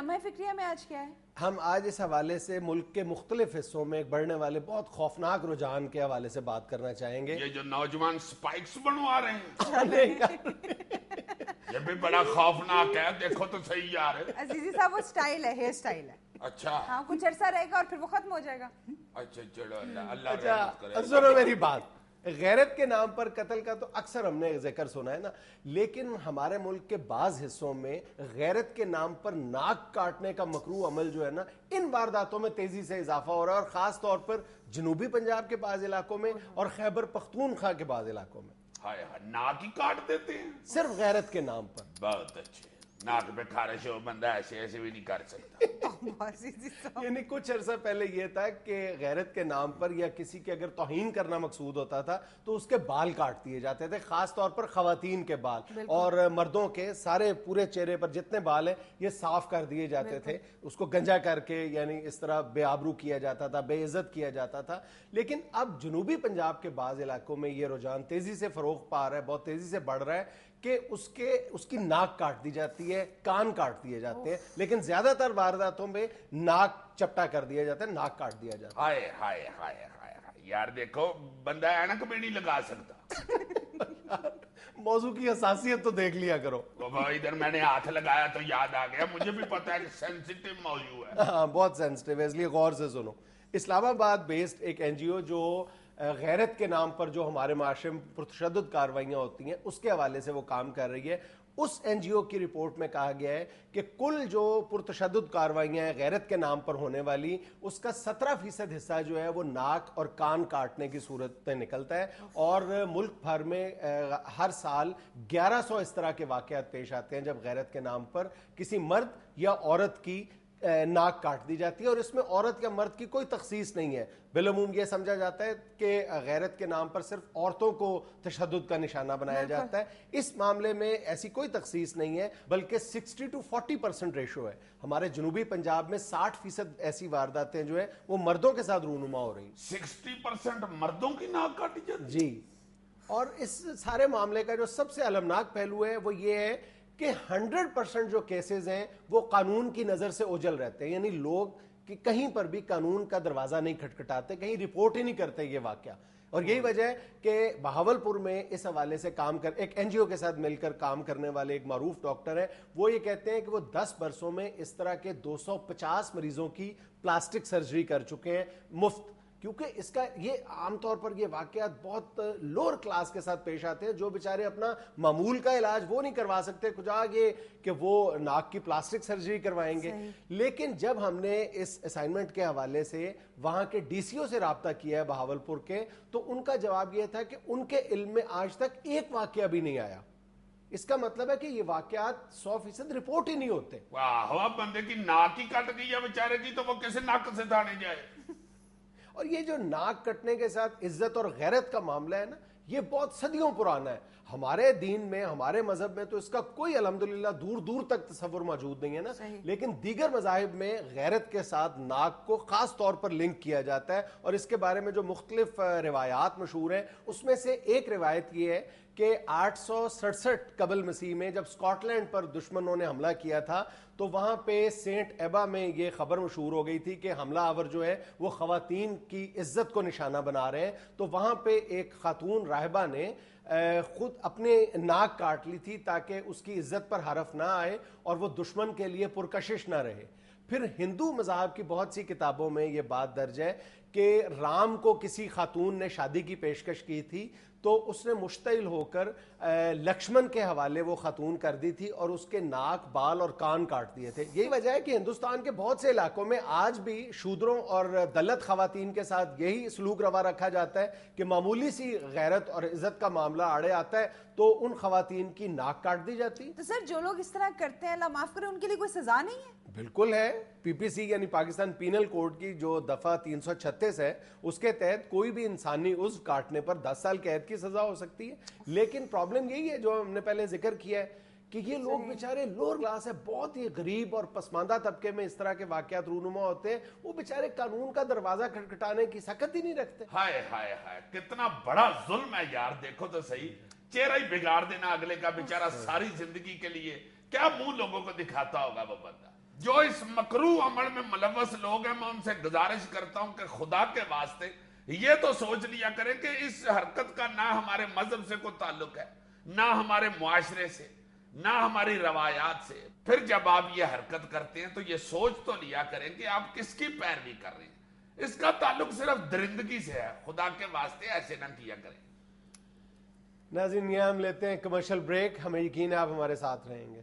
لمحہ فکریہ میں آج کیا ہے؟ ہم آج اس حوالے سے ملک کے مختلف حصوں میں ایک بڑھنے والے بہت خوفناک رجحان کے حوالے سے بات کرنا چاہیں گے. یہ جو نوجوان سپائکس بنوا رہے ہیں یہ بھی بڑا خوفناک ہے. دیکھو تو صحیح یار. عزیزی صاحب وہ سٹائل ہے, ہیئر سٹائل ہے. اچھا ہاں کچھ عرصہ رہے گا اور پھر وہ ختم ہو جائے گا. اچھا چلو اللہ اچھا رحمت کرے. سنو میری بات. غیرت کے نام پر قتل کا تو اکثر ہم نے ذکر سنا ہے نا, لیکن ہمارے ملک کے بعض حصوں میں غیرت کے نام پر ناک کاٹنے کا مکروہ عمل جو ہے نا, ان وارداتوں میں تیزی سے اضافہ ہو رہا ہے, اور خاص طور پر جنوبی پنجاب کے بعض علاقوں میں اور خیبر پختونخوا کے بعض علاقوں میں. ہائے ہائے ناک ہی کاٹ دیتے ہیں صرف غیرت کے نام پر. بہت اچھے. ناک پہ خارش ہو بندہ ایسے بھی نہیں کر سکتا. یعنی کچھ عرصہ پہلے یہ تھا کہ غیرت کے نام پر یا کسی کے اگر توہین کرنا مقصود ہوتا تھا تو اس کے بال کاٹ دیے جاتے تھے, خاص طور پر خواتین کے بال, اور مردوں کے سارے پورے چہرے پر جتنے بال ہیں یہ صاف کر دیے جاتے تھے, اس کو گنجا کر کے یعنی اس طرح بے آبرو کیا جاتا تھا, بے عزت کیا جاتا تھا. لیکن اب جنوبی پنجاب کے بعض علاقوں میں یہ رجحان تیزی سے فروغ پا رہا ہے, بہت تیزی سے بڑھ رہا ہے کہ اس کی ناک کاٹ دی جاتی ہے, کان کاٹ دیے جاتے ہیں, لیکن زیادہ تر وارداتوں میں ناک چپٹا کر دیا جاتا ہے, ناک کاٹ دیا جاتا ہے. ہائے ہائے ہائے ہائے یار دیکھو بندہ اینک بھی نہیں لگا سکتا. موضوع کی حساسیت تو دیکھ لیا کرو. ادھر میں نے ہاتھ لگایا تو یاد آ گیا, مجھے بھی پتا ہے کہ سینسیٹیو موضوع ہے. ہاں بہت سینسٹیو ہے, اس لیے غور سے سنو. اسلام آباد بیسڈ ایک این جی او جو غیرت کے نام پر جو ہمارے معاشرے میں پرتشدد کاروائیاں ہوتی ہیں اس کے حوالے سے وہ کام کر رہی ہے. اس این جی او کی رپورٹ میں کہا گیا ہے کہ کل جو پرتشدد کاروائیاں ہیں غیرت کے نام پر ہونے والی, اس کا 17% حصہ جو ہے وہ ناک اور کان کاٹنے کی صورت میں نکلتا ہے, اور ملک بھر میں ہر سال 1100 اس طرح کے واقعات پیش آتے ہیں جب غیرت کے نام پر کسی مرد یا عورت کی ناک کاٹ دی جاتی ہے, اور اس میں عورت یا مرد کی کوئی تخصیص نہیں ہے. بالعموم یہ سمجھا جاتا ہے کہ غیرت کے نام پر صرف عورتوں کو تشدد کا نشانہ بنایا جاتا ہے. اس معاملے میں ایسی کوئی تخصیص نہیں ہے, بلکہ 60 to 40% ریشو ہے. ہمارے جنوبی پنجاب میں 60% ایسی وارداتیں جو ہیں وہ مردوں کے ساتھ رونما ہو رہی. 60% مردوں کی ناک کاٹی جاتی جی. اور اس سارے معاملے کا جو سب سے المناک پہلو ہے وہ یہ ہے کہ 100% جو کیسز ہیں وہ قانون کی نظر سے اوجھل رہتے ہیں, یعنی لوگ کہ کہیں پر بھی قانون کا دروازہ نہیں کھٹکھٹاتے, کہیں رپورٹ ہی نہیں کرتے یہ واقعہ. اور یہی وجہ ہے کہ بہاولپور میں اس حوالے سے کام کر ایک این جی او کے ساتھ مل کر کام کرنے والے ایک معروف ڈاکٹر ہیں, وہ یہ کہتے ہیں کہ وہ 10 برسوں میں اس طرح کے 250 مریضوں کی پلاسٹک سرجری کر چکے ہیں مفت, کیونکہ اس کا یہ عام طور پر یہ واقعات بہت لوور کلاس کے ساتھ پیش آتے ہیں جو بیچارے اپنا معمول کا علاج وہ نہیں کروا سکتے, کچھ آگے کہ وہ ناک کی پلاسٹک سرجری کروائیں گے. لیکن جب ہم نے اس اسائنمنٹ کے حوالے سے وہاں کے ڈی سی او سے رابطہ کیا ہے بہاولپور کے, تو ان کا جواب یہ تھا کہ ان کے علم میں آج تک ایک واقعہ بھی نہیں آیا. اس کا مطلب ہے کہ یہ واقعات 100% رپورٹ ہی نہیں ہوتے. واہ, بندے کی ناک ہی کٹ گئی ہے بیچارے کی, تو وہ کیسے ناک سے تھانے جائے. اور یہ جو ناک کٹنے کے ساتھ عزت اور غیرت کا معاملہ ہے نا, یہ بہت صدیوں پرانا ہے. ہمارے دین میں, ہمارے مذہب میں تو اس کا کوئی الحمدللہ دور دور تک تصور موجود نہیں ہے نا, لیکن دیگر مذاہب میں غیرت کے ساتھ ناک کو خاص طور پر لنک کیا جاتا ہے. اور اس کے بارے میں جو مختلف روایات مشہور ہیں, اس میں سے ایک روایت یہ ہے کہ 867 قبل مسیح میں جب اسکاٹ لینڈ پر دشمنوں نے حملہ کیا تھا, تو وہاں پہ سینٹ ایبا میں یہ خبر مشہور ہو گئی تھی کہ حملہ آور جو ہے وہ خواتین کی عزت کو نشانہ بنا رہے ہیں. تو وہاں پہ ایک خاتون راہبہ نے خود اپنے ناک کاٹ لی تھی تاکہ اس کی عزت پر حرف نہ آئے اور وہ دشمن کے لیے پرکشش نہ رہے. پھر ہندو مذہب کی بہت سی کتابوں میں یہ بات درج ہے کہ رام کو کسی خاتون نے شادی کی پیشکش کی تھی, تو اس نے مشتعل ہو کر لکشمن کے حوالے وہ خاتون کر دی تھی اور اس کے ناک, بال اور کان کاٹ دیے تھے. یہی وجہ ہے کہ ہندوستان کے بہت سے علاقوں میں آج بھی شودروں اور دلت خواتین کے ساتھ یہی سلوک روا رکھا جاتا ہے کہ معمولی سی غیرت اور عزت کا معاملہ آڑے آتا ہے تو ان خواتین کی ناک کاٹ دی جاتی. تو سر جو لوگ اس طرح کرتے ہیں, اللہ معاف کرے, ان کے لیے کوئی سزا نہیں ہے؟ بالکل ہے. پی پی سی یعنی پاکستان پینل کوڈ کی جو دفعہ 336 ہے, اس کے تحت کوئی بھی انسانی عضو کاٹنے پر 10 سال قید کی سزا ہو سکتی ہے. لیکن پرابلم یہی ہے جو ہم نے پہلے ذکر کیا ہے کہ یہ لوگ بیچارے لوور کلاس ہے, بہت ہی غریب اور پسماندہ طبقے میں اس طرح کے واقعات رونما ہوتے ہیں, وہ بیچارے قانون کا دروازہ کھٹکھٹانے کی سخت ہی نہیں رکھتے. ہائے ہائے ہائے, کتنا بڑا ظلم ہے یار. دیکھو تو صحیح, چہرہ ہی بگاڑ دینا اگلے کا بیچارہ ساری زندگی کے لیے. کیا منہ لوگوں کو دکھاتا ہوگا وہ بندہ. جو اس مکروہ عمل میں ملوث لوگ ہیں، میں ان سے گزارش کرتا ہوں کہ خدا کے واسطے یہ تو سوچ لیا کریں کہ اس حرکت کا نہ ہمارے مذہب سے کوئی تعلق ہے، نہ ہمارے معاشرے سے، نہ ہماری روایات سے۔ پھر جب آپ یہ حرکت کرتے ہیں تو یہ سوچ تو لیا کریں کہ آپ کس کی پیروی کر رہے ہیں۔ اس کا تعلق صرف درندگی سے ہے، خدا کے واسطے ایسے نہ کیا کریں۔ ناظرین، یہ ہم لیتے ہیں کمرشل بریک، ہمیں یقین ہے آپ ہمارے ساتھ رہیں گے۔